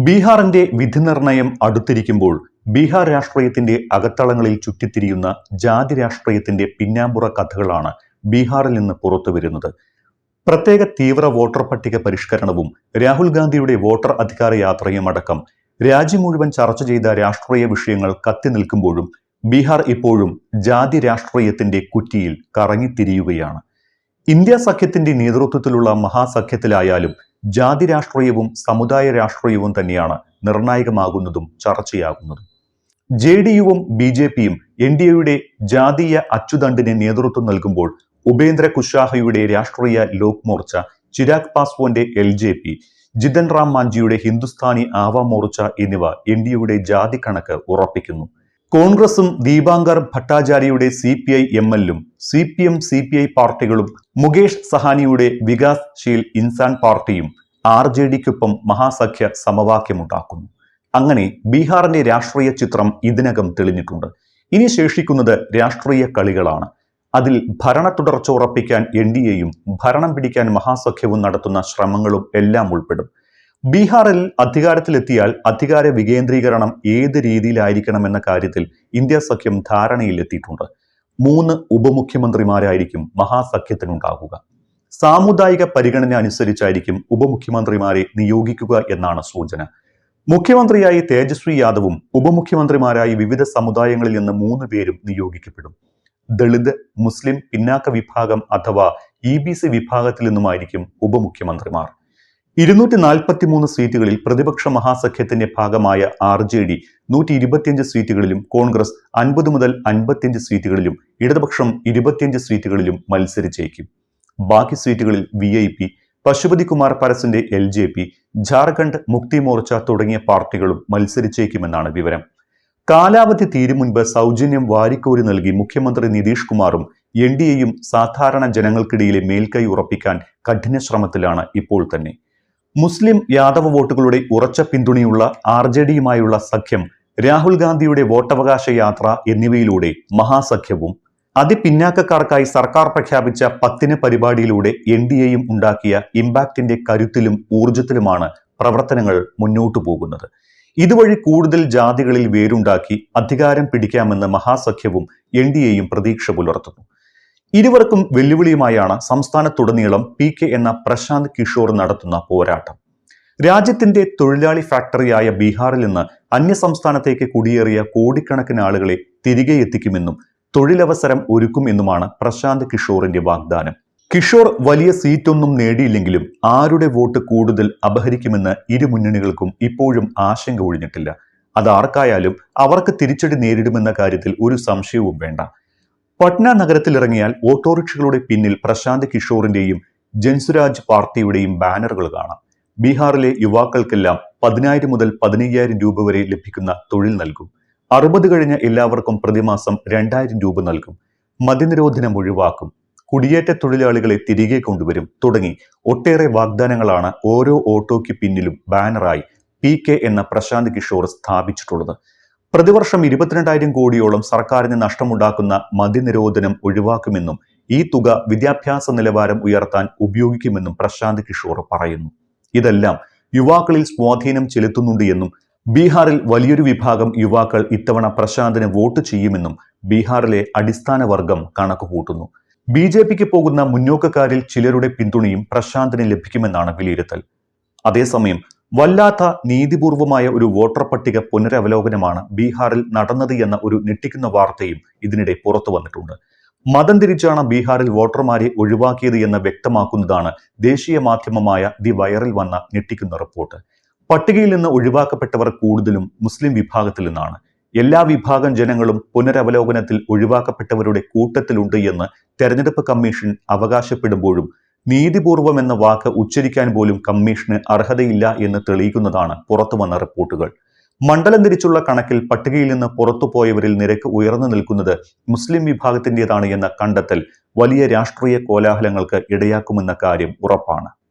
ബീഹാറിന്റെ വിധിനിർണയം അടുത്തിരിക്കുമ്പോൾ ബീഹാർ രാഷ്ട്രീയത്തിന്റെ അകത്തളങ്ങളിൽ ചുറ്റിത്തിരിയുന്ന ജാതി രാഷ്ട്രീയത്തിന്റെ പിന്നാമ്പുറ കഥകളാണ് ബീഹാറിൽ നിന്ന് പുറത്തുവരുന്നത്. പ്രത്യേക തീവ്ര വോട്ടർ പട്ടിക പരിഷ്കരണവും രാഹുൽ ഗാന്ധിയുടെ വോട്ടർ അധികാര യാത്രയും അടക്കം രാജ്യം മുഴുവൻ ചർച്ച ചെയ്ത രാഷ്ട്രീയ വിഷയങ്ങൾ കത്തി നിൽക്കുമ്പോഴും ബീഹാർ ഇപ്പോഴും ജാതി രാഷ്ട്രീയത്തിന്റെ കുറ്റിയിൽ കറങ്ങിത്തിരിയുകയാണ്. ഇന്ത്യ സഖ്യത്തിന്റെ നേതൃത്വത്തിലുള്ള മഹാസഖ്യത്തിലായാലും ജാതി രാഷ്ട്രീയവും സമുദായ രാഷ്ട്രീയവും തന്നെയാണ് നിർണായകമാകുന്നതും ചർച്ചയാകുന്നതും. JDUവും BJPയും NDAയുടെ ജാതീയ അച്ചുതണ്ടിന് നേതൃത്വം നൽകുമ്പോൾ ഉപേന്ദ്ര കുശ്വാഹയുടെ രാഷ്ട്രീയ ലോക് മോർച്ച, ചിരാഗ് പാസ്വാന്റെ LJP, ജിതൻ റാം മാഞ്ചിയുടെ ഹിന്ദുസ്ഥാനി ആവാ മോർച്ച എന്നിവ NDAയുടെ ജാതി കണക്ക് ഉറപ്പിക്കുന്നു. കോൺഗ്രസും ദീപാങ്കർ ഭട്ടാചാര്യയുടെ CPI-MLലും CPM-CPI പാർട്ടികളും മുകേഷ് സഹാനിയുടെ വികാസ് ശീൽ ഇൻസാൻ പാർട്ടിയും RJDക്കൊപ്പം മഹാസഖ്യ സമവാക്യമുണ്ടാക്കുന്നു. അങ്ങനെ ബീഹാറിന്റെ രാഷ്ട്രീയ ചിത്രം ഇതിനകം തെളിഞ്ഞിട്ടുണ്ട്. ഇനി ശേഷിക്കുന്നത് രാഷ്ട്രീയ കളികളാണ്. അതിൽ ഭരണ തുടർച്ച ഉറപ്പിക്കാൻ NDAയും ഭരണം പിടിക്കാൻ മഹാസഖ്യവും നടത്തുന്ന ശ്രമങ്ങളും എല്ലാം ഉൾപ്പെടും. ബീഹാറിൽ അധികാരത്തിലെത്തിയാൽ അധികാര വികേന്ദ്രീകരണം ഏത് രീതിയിലായിരിക്കണമെന്ന കാര്യത്തിൽ ഇന്ത്യ സഖ്യം ധാരണയിലെത്തിയിട്ടുണ്ട്. 3 ഉപമുഖ്യമന്ത്രിമാരായിരിക്കും മഹാസഖ്യത്തിനുണ്ടാകുക. സാമുദായിക പരിഗണന അനുസരിച്ചായിരിക്കും ഉപമുഖ്യമന്ത്രിമാരെ നിയോഗിക്കുക എന്നാണ് സൂചന. മുഖ്യമന്ത്രിയായി തേജസ്വി യാദവും ഉപമുഖ്യമന്ത്രിമാരായി വിവിധ സമുദായങ്ങളിൽ നിന്ന് 3 പേരും നിയോഗിക്കപ്പെടും. ദളിത്, മുസ്ലിം, പിന്നാക്ക വിഭാഗം അഥവാ EBC വിഭാഗത്തിൽ നിന്നുമായിരിക്കും ഉപമുഖ്യമന്ത്രിമാർ. 243 സീറ്റുകളിൽ പ്രതിപക്ഷ മഹാസഖ്യത്തിന്റെ ഭാഗമായ RJD 125 സീറ്റുകളിലും കോൺഗ്രസ് 50 മുതൽ 55 സീറ്റുകളിലും ഇടതുപക്ഷം 25 സീറ്റുകളിലും മത്സരിച്ചേക്കും. ബാക്കി സീറ്റുകളിൽ VIP, പശുപതി കുമാർ പരസിന്റെ LJP, ജാർഖണ്ഡ് മുക്തി മോർച്ച തുടങ്ങിയ പാർട്ടികളും മത്സരിച്ചേക്കുമെന്നാണ് വിവരം. കാലാവധി തീരും മുൻപ് സൗജന്യം വാരിക്കോരി നൽകി മുഖ്യമന്ത്രി നിതീഷ് കുമാറും NDAയും സാധാരണ ജനങ്ങൾക്കിടയിലെ മേൽക്കൈ ഉറപ്പിക്കാൻ കഠിന ശ്രമത്തിലാണ് ഇപ്പോൾ തന്നെ. മുസ്ലിം യാദവ വോട്ടുകളുടെ ഉറച്ച പിന്തുണയുള്ള RJDയുമായുള്ള സഖ്യം, രാഹുൽ ഗാന്ധിയുടെ വോട്ടവകാശ യാത്ര എന്നിവയിലൂടെ മഹാസഖ്യവും അതിപിന്നാക്കക്കാർക്കായി സർക്കാർ പ്രഖ്യാപിച്ച 10 പരിപാടിയിലൂടെ NDAയും ഉണ്ടാക്കിയ ഇമ്പാക്റ്റിന്റെ കരുത്തിലും ഊർജത്തിലുമാണ് പ്രവർത്തനങ്ങൾ മുന്നോട്ടു പോകുന്നത്. ഇതുവഴി കൂടുതൽ ജാതികളിൽ വേരുണ്ടാക്കി അധികാരം പിടിക്കാമെന്ന് മഹാസഖ്യവും NDAയും പ്രതീക്ഷ പുലർത്തുന്നു. ഇരുവർക്കും വെല്ലുവിളിയുമായാണ് സംസ്ഥാനത്തുടനീളം PK എന്ന പ്രശാന്ത് കിഷോർ നടത്തുന്ന പോരാട്ടം. രാജ്യത്തിന്റെ തൊഴിലാളി ഫാക്ടറിയായ ബീഹാറിൽ നിന്ന് അന്യസംസ്ഥാനത്തേക്ക് കുടിയേറിയ കോടിക്കണക്കിന് ആളുകളെ തിരികെ എത്തിക്കുമെന്നും തൊഴിലവസരം ഒരുക്കും എന്നുമാണ് പ്രശാന്ത് കിഷോറിന്റെ വാഗ്ദാനം. കിഷോർ വലിയ സീറ്റൊന്നും നേടിയില്ലെങ്കിലും ആരുടെ വോട്ട് കൂടുതൽ അപഹരിക്കുമെന്ന് ഇരു മുന്നണികൾക്കും ഇപ്പോഴും ആശങ്ക ഒഴിഞ്ഞിട്ടില്ല. അതാർക്കായാലും അവർക്ക് തിരിച്ചടി നേരിടുമെന്ന കാര്യത്തിൽ ഒരു സംശയവും വേണ്ട. പട്ന നഗരത്തിലിറങ്ങിയാൽ ഓട്ടോറിക്ഷകളുടെ പിന്നിൽ പ്രശാന്ത് കിഷോറിന്റെയും ജൻസുരാജ് പാർട്ടിയുടെയും ബാനറുകൾ കാണാം. ബീഹാറിലെ യുവാക്കൾക്കെല്ലാം 10,000 മുതൽ 15,000 രൂപ വരെ ലഭിക്കുന്ന തൊഴിൽ നൽകും. 60 കഴിഞ്ഞ എല്ലാവർക്കും പ്രതിമാസം 2,000 രൂപ നൽകും. മദ്യനിരോധനം ഒഴിവാക്കും. കുടിയേറ്റ തൊഴിലാളികളെ തിരികെ കൊണ്ടുവരും തുടങ്ങി ഒട്ടേറെ വാഗ്ദാനങ്ങളാണ് ഓരോ ഓട്ടോയ്ക്ക് പിന്നിലും ബാനറായി PK എന്ന പ്രശാന്ത് കിഷോർ സ്ഥാപിച്ചിട്ടുള്ളത്. പ്രതിവർഷം 22,000 കോടിയോളം സർക്കാരിന് നഷ്ടമുണ്ടാക്കുന്ന മദ്യനിരോധനം ഒഴിവാക്കുമെന്നും ഈ തുക വിദ്യാഭ്യാസ നിലവാരം ഉയർത്താൻ ഉപയോഗിക്കുമെന്നും പ്രശാന്ത് കിഷോർ പറയുന്നു. ഇതെല്ലാം യുവാക്കളിൽ സ്വാധീനം ചെലുത്തുന്നുണ്ട് എന്നും ബീഹാറിൽ വലിയൊരു വിഭാഗം യുവാക്കൾ ഇത്തവണ പ്രശാന്തിന് വോട്ട് ചെയ്യുമെന്നും ബീഹാറിലെ അടിസ്ഥാന വർഗം കണക്കുകൂട്ടുന്നു. BJPക്ക് പോകുന്ന മുന്നോക്കക്കാരിൽ ചിലരുടെ പിന്തുണയും പ്രശാന്തിന് ലഭിക്കുമെന്നാണ് വിലയിരുത്തൽ. അതേസമയം വല്ലാത്ത നീതിപൂർവമായ ഒരു വോട്ടർ പട്ടിക പുനരവലോകനമാണ് ബീഹാറിൽ നടന്നത് എന്ന ഒരു ഞെട്ടിക്കുന്ന വാർത്തയും ഇതിനിടെ പുറത്തു വന്നിട്ടുണ്ട്. മതം തിരിച്ചാണ് ബീഹാറിൽ വോട്ടർമാരെ ഒഴിവാക്കിയത് എന്ന് വ്യക്തമാക്കുന്നതാണ് ദേശീയ മാധ്യമമായ ദി വൈറൽ വന്ന ഞെട്ടിക്കുന്ന റിപ്പോർട്ട്. പട്ടികയിൽ നിന്ന് ഒഴിവാക്കപ്പെട്ടവർ കൂടുതലും മുസ്ലിം വിഭാഗത്തിൽ നിന്നാണ്. എല്ലാ വിഭാഗം ജനങ്ങളും പുനരവലോകനത്തിൽ ഒഴിവാക്കപ്പെട്ടവരുടെ കൂട്ടത്തിലുണ്ട് എന്ന് തെരഞ്ഞെടുപ്പ് കമ്മീഷൻ അവകാശപ്പെടുമ്പോഴും നീതിപൂർവം എന്ന വാക്ക് ഉച്ചരിക്കാൻ പോലും കമ്മീഷന് അർഹതയില്ല എന്ന് തെളിയിക്കുന്നതാണ് പുറത്തുവന്ന റിപ്പോർട്ടുകൾ. മണ്ഡലം തിരിച്ചുള്ള കണക്കിൽ പട്ടികയിൽ നിന്ന് പുറത്തുപോയവരിൽ നിരക്ക് ഉയർന്നു നിൽക്കുന്നത് മുസ്ലിം വിഭാഗത്തിൻ്റെതാണ് എന്ന കണ്ടെത്തൽ വലിയ രാഷ്ട്രീയ കോലാഹലങ്ങൾക്ക് ഇടയാക്കുമെന്ന കാര്യം ഉറപ്പാണ്.